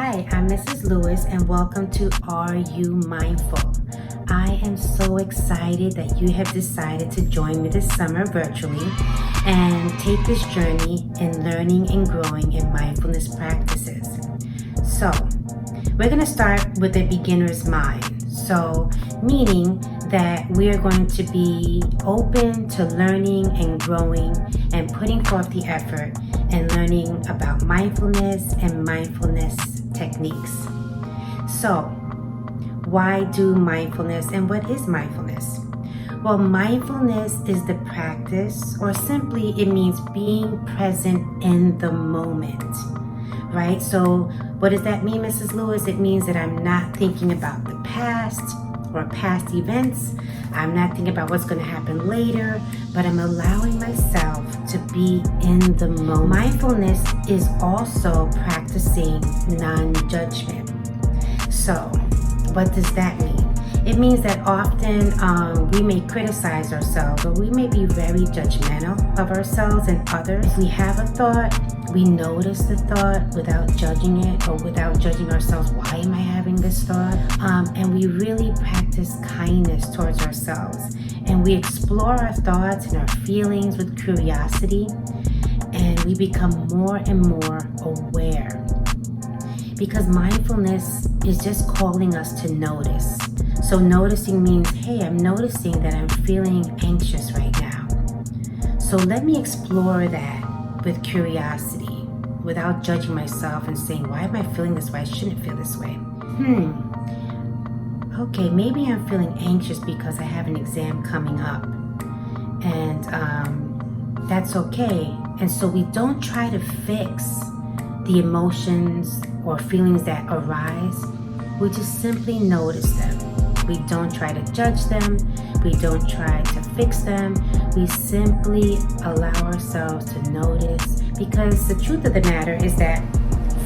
Hi, I'm Mrs. Lewis and welcome to Are You Mindful? I am so excited that you have decided to join me this summer virtually and take this journey in learning and growing in mindfulness practices. So, we're going to start with a beginner's mind. So, meaning that we are going to be open to learning and growing and putting forth the effort and learning about mindfulness and mindfulness techniques. So, why do mindfulness and what is mindfulness? Well, mindfulness is the practice, or simply it means being present in the moment, right? So, what does that mean, Mrs. Lewis? It means that I'm not thinking about the past or past events. I'm not thinking about what's going to happen later, but I'm allowing myself to be in the moment. Mindfulness is also practicing non-judgment. So, what does that mean? It means that often we may criticize ourselves, or we may be very judgmental of ourselves and others. If we have a thought, we notice the thought without judging it or without judging ourselves. Why am I having this thought? And we really practice kindness towards ourselves. And we explore our thoughts and our feelings with curiosity. And we become more and more aware. Because mindfulness is just calling us to notice. So noticing means, hey, I'm noticing that I'm feeling anxious right now. So let me explore that with curiosity, without judging myself and saying, why am I feeling this way? I shouldn't feel this way. Okay, maybe I'm feeling anxious because I have an exam coming up. And that's okay. And so we don't try to fix the emotions or feelings that arise. We just simply notice them. We don't try to judge them. We don't try to fix them. We simply allow ourselves to notice, because the truth of the matter is that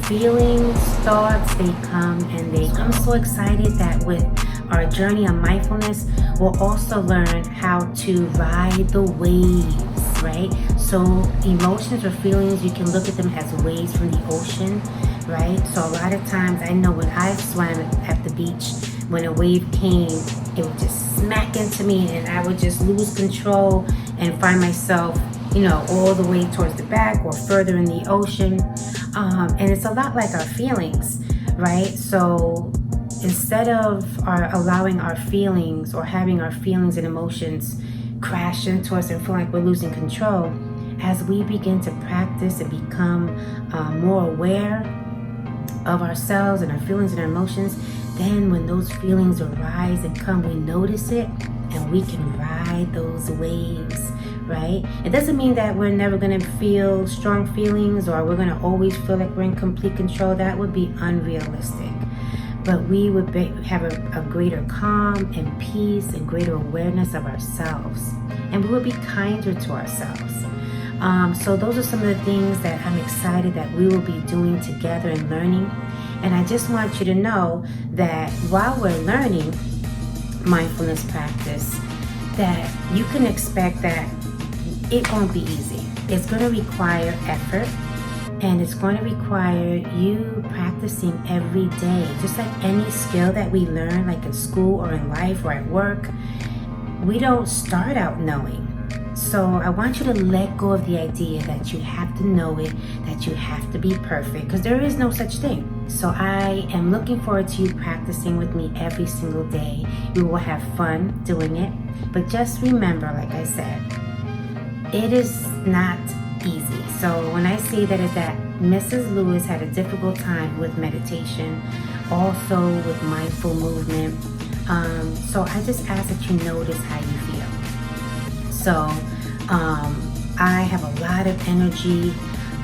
feelings, thoughts, they come and they go. I'm so excited that with our journey on mindfulness, we'll also learn how to ride the waves, right? So emotions or feelings, you can look at them as waves from the ocean, right? So a lot of times, I know when I've swam at the beach, when a wave came, it would just smack into me and I would just lose control and find myself, all the way towards the back or further in the ocean. And it's a lot like our feelings, right? So instead of allowing our feelings or having our feelings and emotions crash into us and feel like we're losing control, as we begin to practice and become more aware of ourselves and our feelings and our emotions, then when those feelings arise and come, we notice it and we can ride those waves, right? It doesn't mean that we're never going to feel strong feelings or we're going to always feel like we're in complete control. That would be unrealistic. But we would have a greater calm and peace and greater awareness of ourselves. And we would be kinder to ourselves. So those are some of the things that I'm excited that we will be doing together and learning. And I just want you to know that while we're learning mindfulness practice, that you can expect that it won't be easy. It's going to require effort, and it's going to require you practicing every day. Just like any skill that we learn, like in school or in life or at work, we don't start out knowing. So I want you to let go of the idea that you have to know it, that you have to be perfect, because there is no such thing. So I am looking forward to you practicing with me every single day. You will have fun doing it. But just remember, like I said, it is not easy. So when I say that, is that Mrs. Lewis had a difficult time with meditation, also with mindful movement. So I just ask that you notice how you feel. So I have a lot of energy,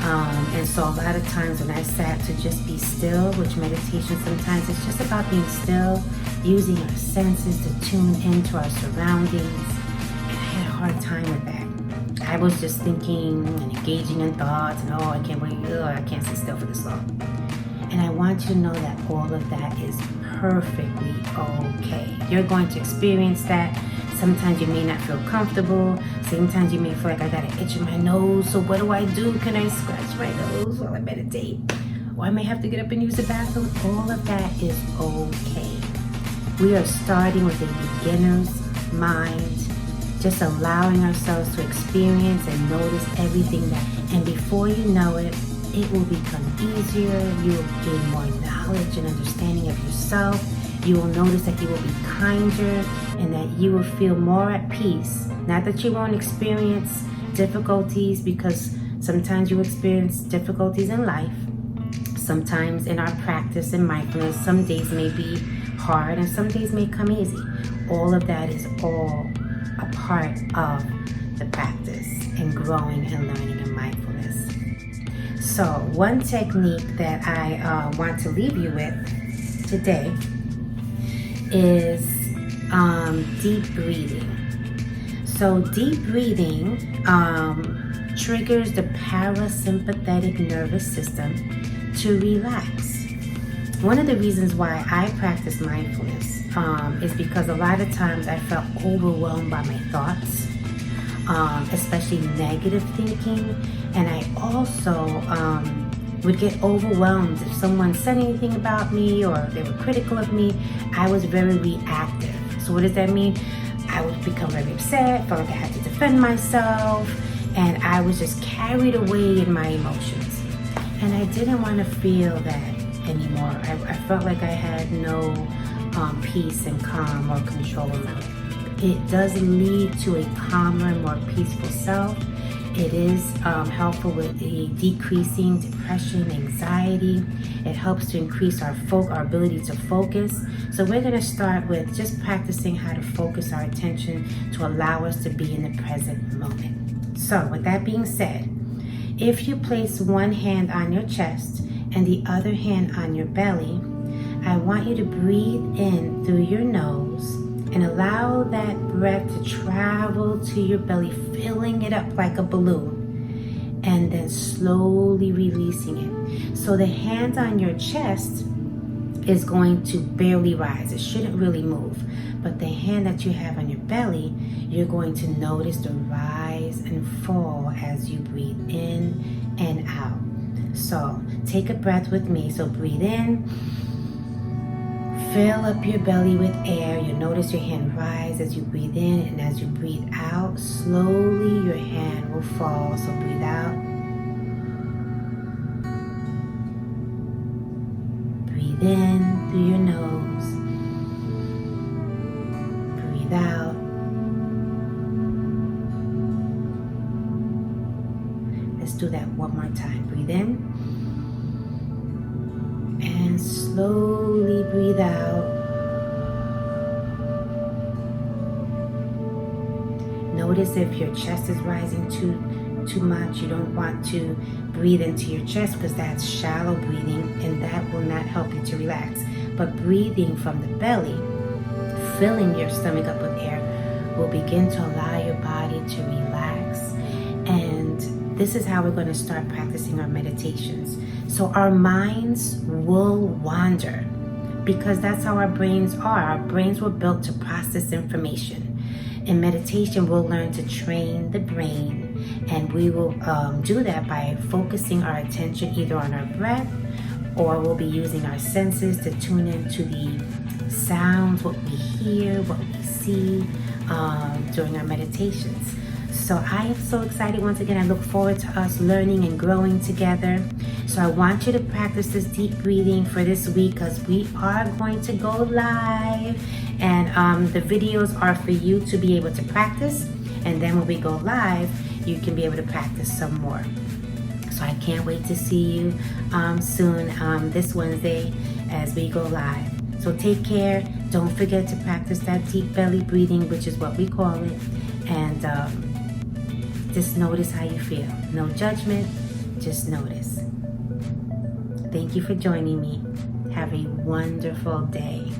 and so a lot of times when I sat to just be still, which meditation sometimes it's just about being still, using our senses to tune into our surroundings, and I had a hard time with that. I was just thinking and engaging in thoughts, and I can't wait, I can't sit still for this long. And I want you to know that all of that is perfectly okay. You're going to experience that. Sometimes you may not feel comfortable. Sometimes you may feel like I got an itch in my nose. So what do? Can I scratch my nose while I meditate? or I may have to get up and use the bathroom. All of that is okay. We are starting with a beginner's mind, just allowing ourselves to experience and notice everything and before you know it, it will become easier. You will gain more knowledge and understanding of yourself. You will notice that you will be kinder and that you will feel more at peace. Not that you won't experience difficulties, because sometimes you experience difficulties in life. Sometimes in our practice in mindfulness, some days may be hard and some days may come easy. All of that is all a part of the practice and growing and learning in mindfulness. So one technique that I want to leave you with today is deep breathing. So deep breathing triggers the parasympathetic nervous system to relax. One of the reasons why I practice mindfulness is because a lot of times I felt overwhelmed by my thoughts, especially negative thinking, and I also would get overwhelmed if someone said anything about me or they were critical of me. I was very reactive. So what does that mean? I would become very upset, felt like I had to defend myself, and I was just carried away in my emotions. And I didn't want to feel that anymore. I felt like I had no peace and calm or control in my life. It does lead to a calmer and more peaceful self. It is helpful with decreasing depression, anxiety. It helps to increase our ability to focus. So we're going to start with just practicing how to focus our attention to allow us to be in the present moment. So with that being said, if you place one hand on your chest and the other hand on your belly, I want you to breathe in through your nose and allow that breath to travel to your belly, filling it up like a balloon, and then slowly releasing it. So the hand on your chest is going to barely rise. It shouldn't really move. But the hand that you have on your belly, you're going to notice the rise and fall as you breathe in and out. So take a breath with me. So breathe in. Fill up your belly with air. You notice your hand rise as you breathe in, and as you breathe out, slowly your hand will fall. So breathe out. Breathe in through your nose. Breathe out. Let's do that one more time. Breathe in. And slowly breathe out. Notice if your chest is rising too much. You don't want to breathe into your chest because that's shallow breathing and that will not help you to relax. But breathing from the belly, filling your stomach up with air, will begin to allow your body to relax. And this is how we're going to start practicing our meditations. So our minds will wander because that's how our brains are. Our brains were built to process information. In meditation, we'll learn to train the brain, and we will do that by focusing our attention either on our breath, or we'll be using our senses to tune into the sounds, what we hear, what we see during our meditations. So I am so excited. Once again, I look forward to us learning and growing together. So I want you to practice this deep breathing for this week because we are going to go live. And the videos are for you to be able to practice. And then when we go live, you can be able to practice some more. So I can't wait to see you soon this Wednesday as we go live. So take care. Don't forget to practice that deep belly breathing, which is what we call it. And just notice how you feel. No judgment, just notice. Thank you for joining me. Have a wonderful day.